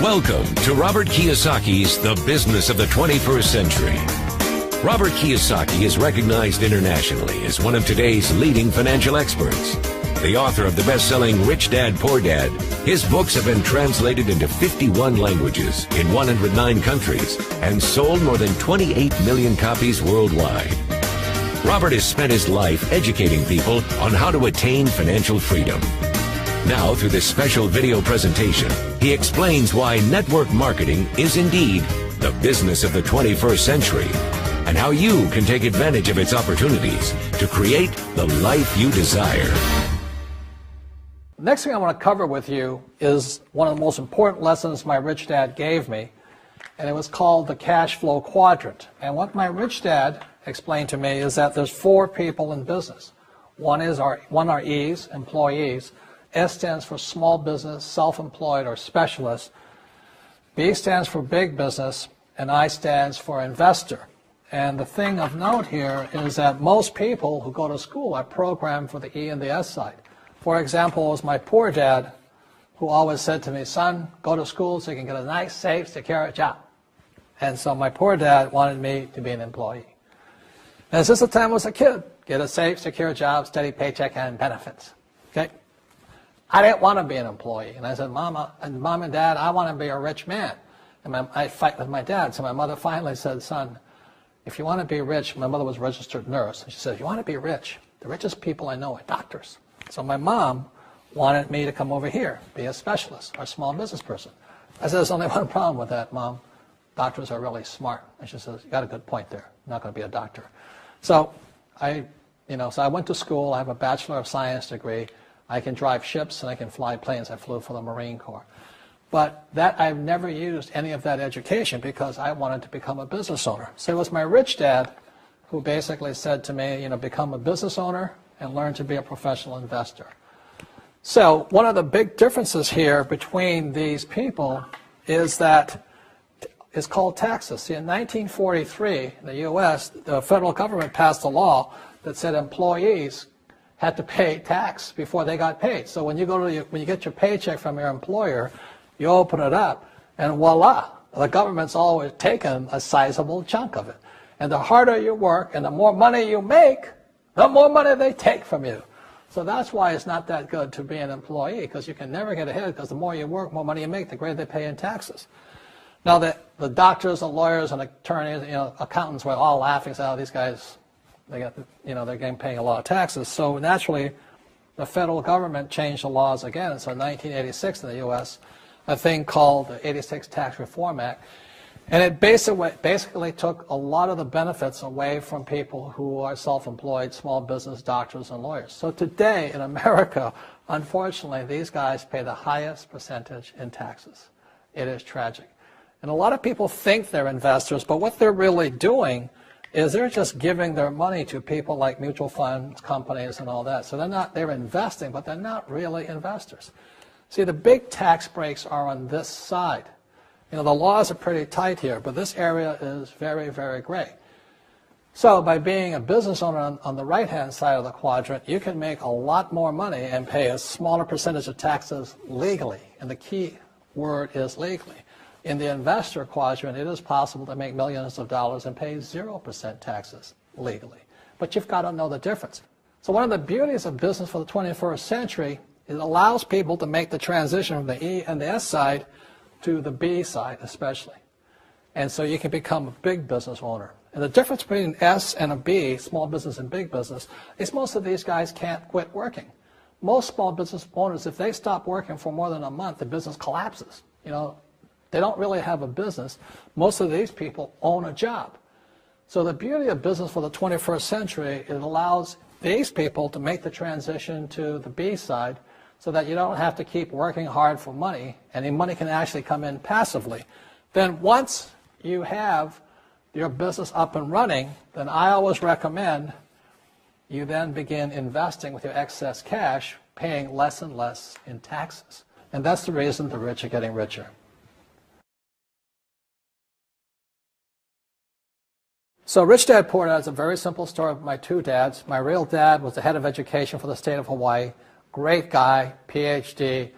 Welcome to Robert Kiyosaki's The Business of the 21st Century. Robert Kiyosaki is recognized internationally as one of today's leading financial experts. The author of the best-selling Rich Dad, Poor Dad, his books have been translated into 51 languages in 109 countries and sold more than 28 million copies worldwide. Robert has spent his life educating people on how to attain financial freedom. Now, through this special video presentation, he explains why network marketing is indeed the business of the 21st century and how you can take advantage of its opportunities to create the life you desire. Next thing I want to cover with you is one of the most important lessons my rich dad gave me, and it was called the Cashflow Quadrant. And what my rich dad explained to me is that there's four people in business. One are E's, employees. S stands for small business, self-employed, or specialist. B stands for big business, and I stands for investor. And the thing of note here is that most people who go to school are programmed for the E and the S side. For example, it was my poor dad who always said to me, son, go to school so you can get a nice, safe, secure job. And so my poor dad wanted me to be an employee. And since the time I was a kid, get a safe, secure job, steady paycheck, and benefits. Okay? I didn't want to be an employee. And I said, Mom and Dad, I want to be a rich man. And I fight with my dad. So my mother finally said, son, if you want to be rich, my mother was a registered nurse. And she said, if you want to be rich, the richest people I know are doctors. So my mom wanted me to come over here, be a specialist or a small business person. I said, there's only one problem with that, Mom. Doctors are really smart. And she says, you got a good point there. I'm not going to be a doctor. So I went to school. I have a Bachelor of Science degree. I can drive ships and I can fly planes. I flew for the Marine Corps. But I've never used any of that education because I wanted to become a business owner. So it was my rich dad who basically said to me, become a business owner and learn to be a professional investor. So one of the big differences here between these people is that it's called taxes. See, in 1943, in the U.S., the federal government passed a law that said employees had to pay tax before they got paid. So when you get your paycheck from your employer, you open it up, and voila, the government's always taken a sizable chunk of it. And the harder you work and the more money you make, the more money they take from you. So that's why it's not that good to be an employee, because you can never get ahead, because the more you work, more money you make, the greater they pay in taxes. Now, the doctors and lawyers and attorneys, accountants were all laughing, saying, oh, these guys, they're getting paying a lot of taxes. So naturally, the federal government changed the laws again. And so in 1986 in the U.S., a thing called the 86 Tax Reform Act, and it basically took a lot of the benefits away from people who are self-employed, small business, doctors, and lawyers. So today in America, unfortunately, these guys pay the highest percentage in taxes. It is tragic. And a lot of people think they're investors, but what they're really doing is they're just giving their money to people like mutual funds, companies, and all that. So they're investing, but they're not really investors. See, the big tax breaks are on this side. The laws are pretty tight here, but this area is very, very gray. So by being a business owner on the right-hand side of the quadrant, you can make a lot more money and pay a smaller percentage of taxes legally. And the key word is legally. In the investor quadrant, it is possible to make millions of dollars and pay 0% taxes legally. But you've got to know the difference. So one of the beauties of business for the 21st century is it allows people to make the transition from the E and the S side to the B side especially. And so you can become a big business owner. And the difference between an S and a B, small business and big business, is most of these guys can't quit working. Most small business owners, if they stop working for more than a month, the business collapses. They don't really have a business. Most of these people own a job. So the beauty of business for the 21st century, it allows these people to make the transition to the B side so that you don't have to keep working hard for money, and the money can actually come in passively. Then once you have your business up and running, then I always recommend you then begin investing with your excess cash, paying less and less in taxes. And that's the reason the rich are getting richer. So Rich Dad, Poor Dad is a very simple story of my two dads. My real dad was the head of education for the state of Hawaii. Great guy, PhD,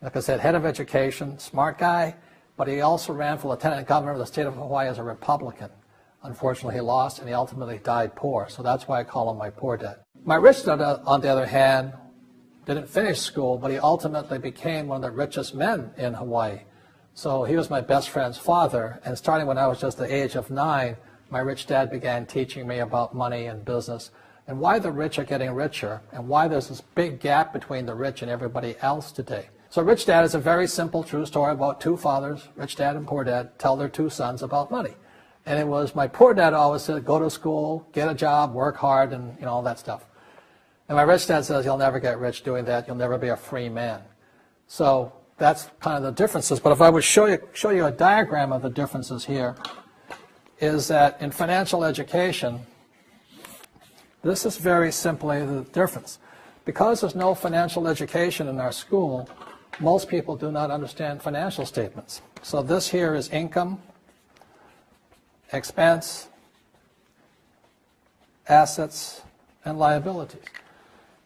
like I said, head of education, smart guy. but he also ran for lieutenant governor of the state of Hawaii as a Republican. Unfortunately, he lost, and he ultimately died poor, so that's why I call him my poor dad. My rich dad, on the other hand, didn't finish school, but he ultimately became one of the richest men in Hawaii. So he was my best friend's father, and starting when I was just the age of 9, my rich dad began teaching me about money and business, and why the rich are getting richer, and why there's this big gap between the rich and everybody else today. So Rich Dad is a very simple, true story about two fathers, rich dad and poor dad, tell their two sons about money. And it was my poor dad always said, go to school, get a job, work hard, and all that stuff. And my rich dad says, you'll never get rich doing that, you'll never be a free man. So that's kind of the differences. But if I would show you a diagram of the differences here, is that in financial education, this is very simply the difference. Because there's no financial education in our school, most people do not understand financial statements. So this here is income, expense, assets, and liabilities.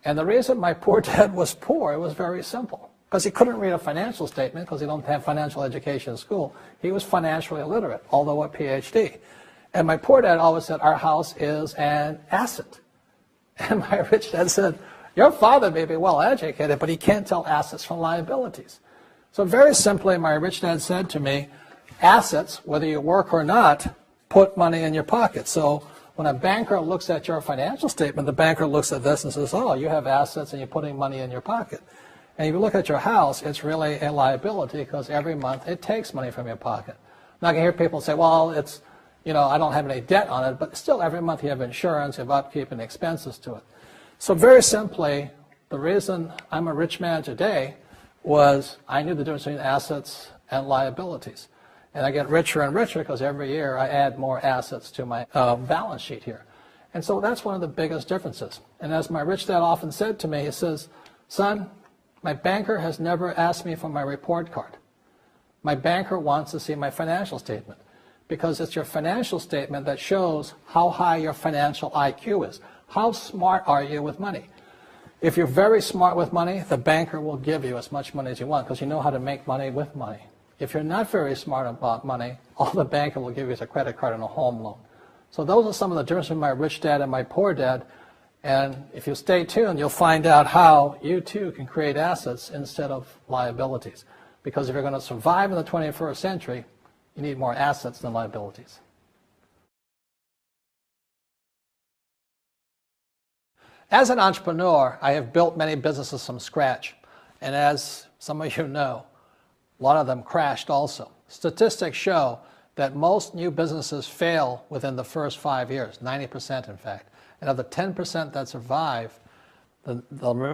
And the reason my poor dad was poor, it was very simple. Because he couldn't read a financial statement because he don't have financial education in school. He was financially illiterate, although a PhD. And my poor dad always said, our house is an asset. And my rich dad said, your father may be well educated, but he can't tell assets from liabilities. So very simply, my rich dad said to me, assets, whether you work or not, put money in your pocket. So when a banker looks at your financial statement, the banker looks at this and says, oh, you have assets and you're putting money in your pocket. And if you look at your house, it's really a liability because every month it takes money from your pocket. Now I can hear people say, well, it's, I don't have any debt on it, but still every month you have insurance, you have upkeep and expenses to it. So very simply, the reason I'm a rich man today was I knew the difference between assets and liabilities. And I get richer and richer because every year I add more assets to my balance sheet here. And so that's one of the biggest differences. And as my rich dad often said to me, he says, son, my banker has never asked me for my report card. My banker wants to see my financial statement because it's your financial statement that shows how high your financial IQ is. How smart are you with money? If you're very smart with money, the banker will give you as much money as you want because you know how to make money with money. If you're not very smart about money, all the banker will give you is a credit card and a home loan. So those are some of the differences between my rich dad and my poor dad. And if you stay tuned, you'll find out how you too can create assets instead of liabilities. Because if you're going to survive in the 21st century, you need more assets than liabilities. As an entrepreneur, I have built many businesses from scratch. And as some of you know, a lot of them crashed also. Statistics show that most new businesses fail within the first 5 years, 90% in fact. And of the 10% that survive, the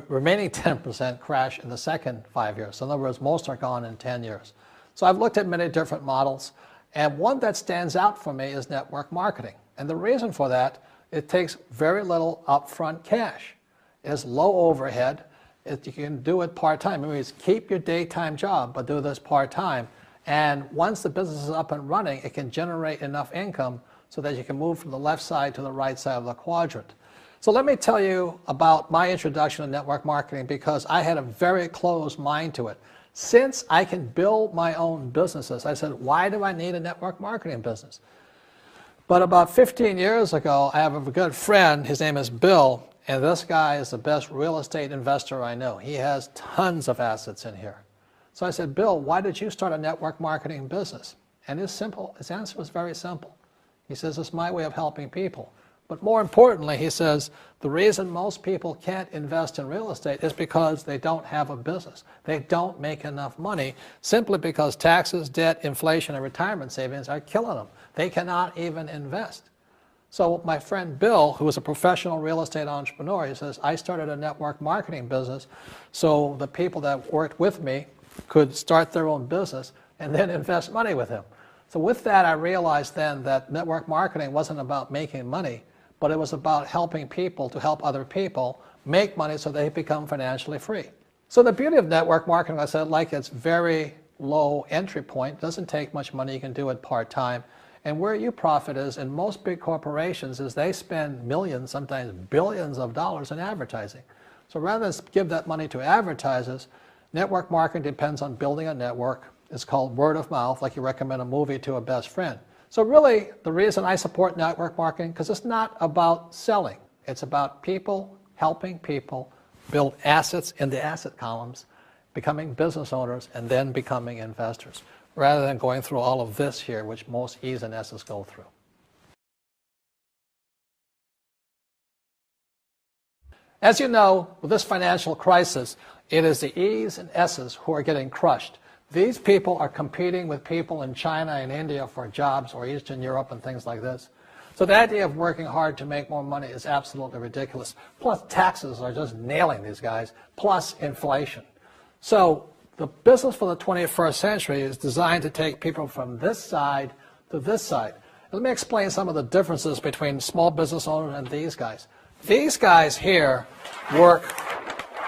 remaining 10% crash in the second 5 years. So in other words, most are gone in 10 years. So I've looked at many different models, and one that stands out for me is network marketing. And the reason for that, it takes very little upfront cash. It has low overhead. You can do it part-time. It means keep your daytime job, but do this part-time. And once the business is up and running, it can generate enough income so that you can move from the left side to the right side of the quadrant. So let me tell you about my introduction to network marketing because I had a very closed mind to it. Since I can build my own businesses, I said, why do I need a network marketing business? But about 15 years ago, I have a good friend, his name is Bill, and this guy is the best real estate investor I know. He has tons of assets in here. So I said, Bill, why did you start a network marketing business? And his answer was very simple. He says, it's my way of helping people. But more importantly, he says, the reason most people can't invest in real estate is because they don't have a business. They don't make enough money simply because taxes, debt, inflation, and retirement savings are killing them. They cannot even invest. So my friend Bill, who is a professional real estate entrepreneur, he says, I started a network marketing business so the people that worked with me could start their own business and then invest money with him. So with that, I realized then that network marketing wasn't about making money, but it was about helping people to help other people make money so they become financially free. So the beauty of network marketing, I said, like it's very low entry point, doesn't take much money, you can do it part-time. And where you profit is in most big corporations is they spend millions, sometimes billions of dollars in advertising. So rather than give that money to advertisers, network marketing depends on building a network, is called word of mouth, like you recommend a movie to a best friend. So really, the reason I support network marketing, because it's not about selling. It's about people helping people build assets in the asset columns, becoming business owners, and then becoming investors, rather than going through all of this here, which most E's and S's go through. As you know, with this financial crisis, it is the E's and S's who are getting crushed. These people are competing with people in China and India for jobs, or Eastern Europe and things like this. So the idea of working hard to make more money is absolutely ridiculous. Plus taxes are just nailing these guys, plus inflation. So the business for the 21st century is designed to take people from this side to this side. Let me explain some of the differences between small business owners and these guys. These guys here work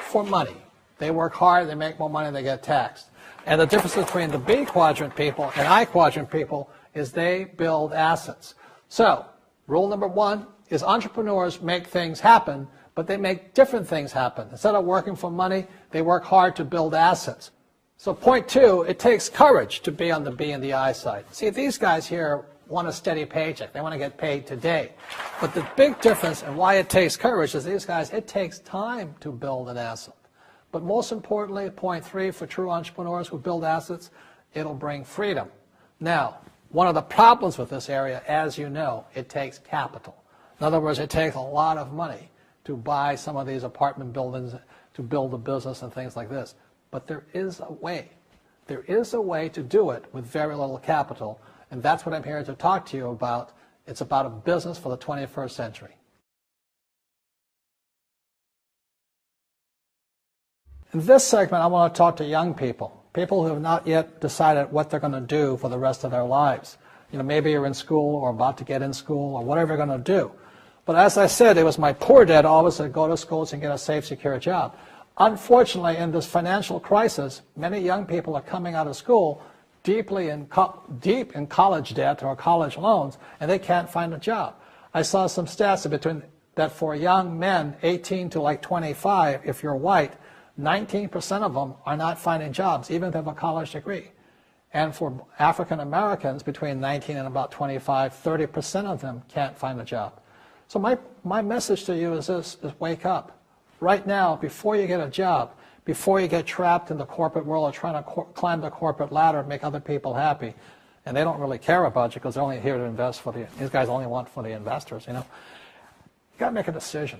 for money. They work hard, they make more money, they get taxed. And the difference between the B quadrant people and I quadrant people is they build assets. So, rule number one is entrepreneurs make things happen, but they make different things happen. Instead of working for money, they work hard to build assets. So point two, it takes courage to be on the B and the I side. See, these guys here want a steady paycheck. They want to get paid today. But the big difference and why it takes courage is these guys, it takes time to build an asset. But most importantly, point three, for true entrepreneurs who build assets, it'll bring freedom. Now, one of the problems with this area, as you know, it takes capital. In other words, it takes a lot of money to buy some of these apartment buildings, to build a business and things like this. But there is a way. There is a way to do it with very little capital, and that's what I'm here to talk to you about. It's about a business for the 21st century. In this segment, I want to talk to young people, people who have not yet decided what they're going to do for the rest of their lives. You know, maybe you're in school or about to get in school or whatever you're going to do. But as I said, it was my poor dad always said, go to schools and get a safe, secure job. Unfortunately, in this financial crisis, many young people are coming out of school deep in college debt or college loans, and they can't find a job. I saw some stats that for young men, 18 to like 25, if you're white, 19% of them are not finding jobs, even if they have a college degree. And for African Americans, between 19 and about 25, 30% of them can't find a job. So my message to you is this, is wake up. Right now, before you get a job, before you get trapped in the corporate world or trying to climb the corporate ladder and make other people happy, and they don't really care about you because they're only here to invest for these guys only want for the investors, you know. You got to make a decision.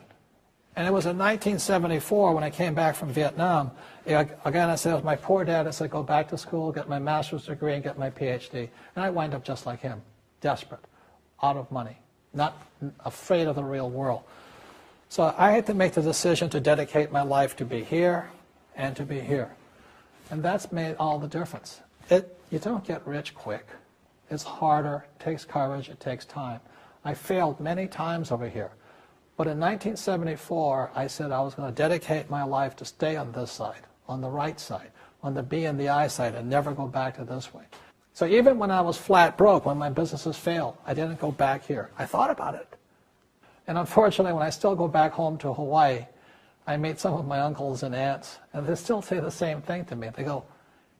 And it was in 1974 when I came back from Vietnam. Again, I said, it was my poor dad. I said, go back to school, get my master's degree, and get my PhD. And I wind up just like him, desperate, out of money, not afraid of the real world. So I had to make the decision to dedicate my life to be here and to be here. And that's made all the difference. You don't get rich quick. It's harder, it takes courage, it takes time. I failed many times over here. But in 1974, I said I was going to dedicate my life to stay on this side, on the right side, on the B and the I side, and never go back to this way. So even when I was flat broke, when my businesses failed, I didn't go back here. I thought about it. And unfortunately, when I still go back home to Hawaii, I meet some of my uncles and aunts, and they still say the same thing to me. They go,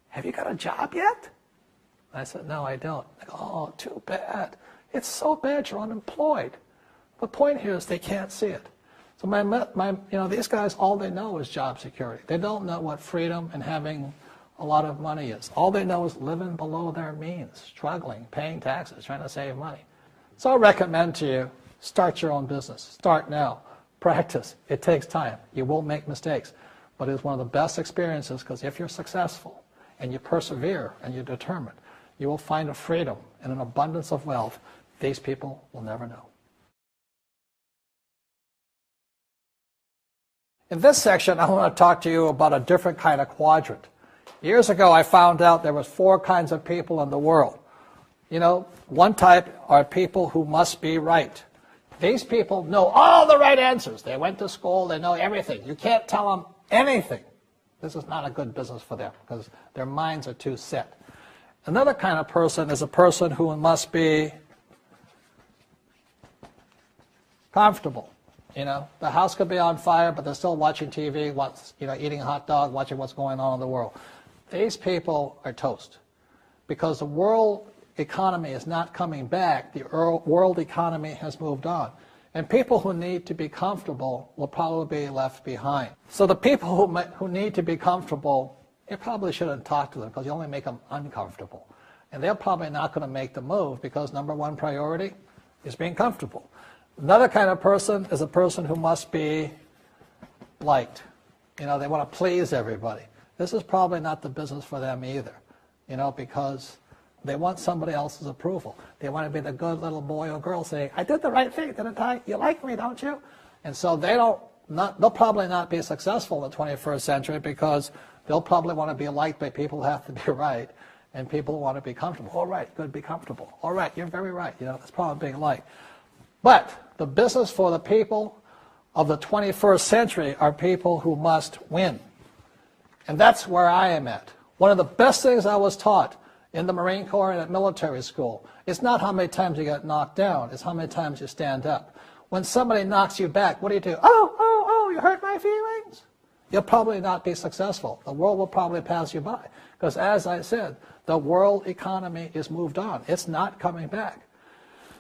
have you got a job yet? And I said, no, I don't. They go, oh, too bad. It's so bad you're unemployed. The point here is they can't see it. So these guys, all they know is job security. They don't know what freedom and having a lot of money is. All they know is living below their means, struggling, paying taxes, trying to save money. So I recommend to you, start your own business. Start now. Practice. It takes time. You will make mistakes. But it's one of the best experiences because if you're successful and you persevere and you're determined, you will find a freedom and an abundance of wealth these people will never know. In this section, I want to talk to you about a different kind of quadrant. Years ago, I found out there was 4 kinds of people in the world. You know, one type are people who must be right. These people know all the right answers. They went to school, they know everything. You can't tell them anything. This is not a good business for them because their minds are too set. Another kind of person is a person who must be comfortable. You know, the house could be on fire, but they're still watching TV, eating a hot dog, watching what's going on in the world. These people are toast. because the world economy is not coming back. The world economy has moved on. And people who need to be comfortable will probably be left behind. So the people who need to be comfortable, you probably shouldn't talk to them because you only make them uncomfortable. And they're probably not going to make the move because number one priority is being comfortable. Another kind of person is a person who must be liked. You know, they want to please everybody. This is probably not the business for them either, you know, because they want somebody else's approval. They want to be the good little boy or girl saying, I did the right thing, didn't I? You like me, don't you? And so they'll probably not be successful in the 21st century because they'll probably want to be liked by people who have to be right, and people who want to be comfortable. All right, good, be comfortable. All right, you're very right. You know, that's probably being liked. But the business for the people of the 21st century are people who must win. And that's where I am at. One of the best things I was taught in the Marine Corps and at military school, it's not how many times you get knocked down, it's how many times you stand up. When somebody knocks you back, what do? Oh, you hurt my feelings? You'll probably not be successful. The world will probably pass you by. Because as I said, the world economy is moved on. It's not coming back.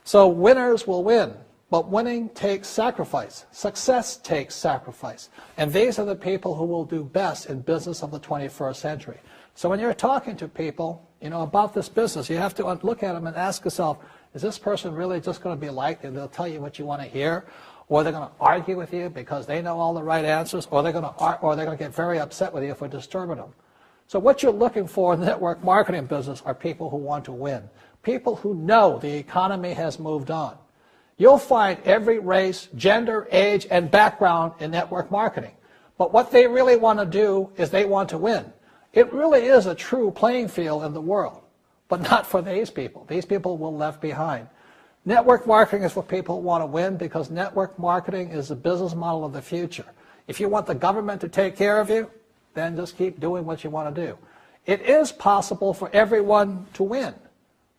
So winners will win. But winning takes sacrifice. Success takes sacrifice. And these are the people who will do best in business of the 21st century. So when you're talking to people, you know, about this business, you have to look at them and ask yourself, is this person really just going to be liked and they'll tell you what you want to hear? Or they're going to argue with you because they know all the right answers? Or they're going to get very upset with you for disturbing them? So what you're looking for in the network marketing business are people who want to win. People who know the economy has moved on. You'll find every race, gender, age, and background in network marketing. But what they really want to do is they want to win. It really is a true playing field in the world, but not for these people. These people will be left behind. Network marketing is for people who want to win because network marketing is the business model of the future. If you want the government to take care of you, then just keep doing what you want to do. It is possible for everyone to win,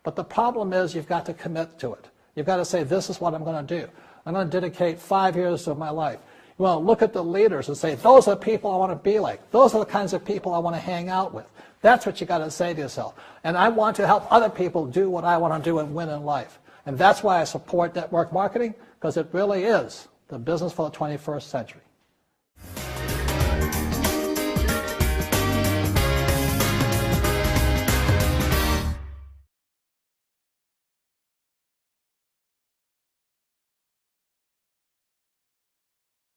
but the problem is you've got to commit to it. You've got to say, this is what I'm going to do. I'm going to dedicate 5 years of my life. You want to look at the leaders and say, those are the people I want to be like. Those are the kinds of people I want to hang out with. That's what you got to say to yourself. And I want to help other people do what I want to do and win in life. And that's why I support network marketing, because it really is the business for the 21st century.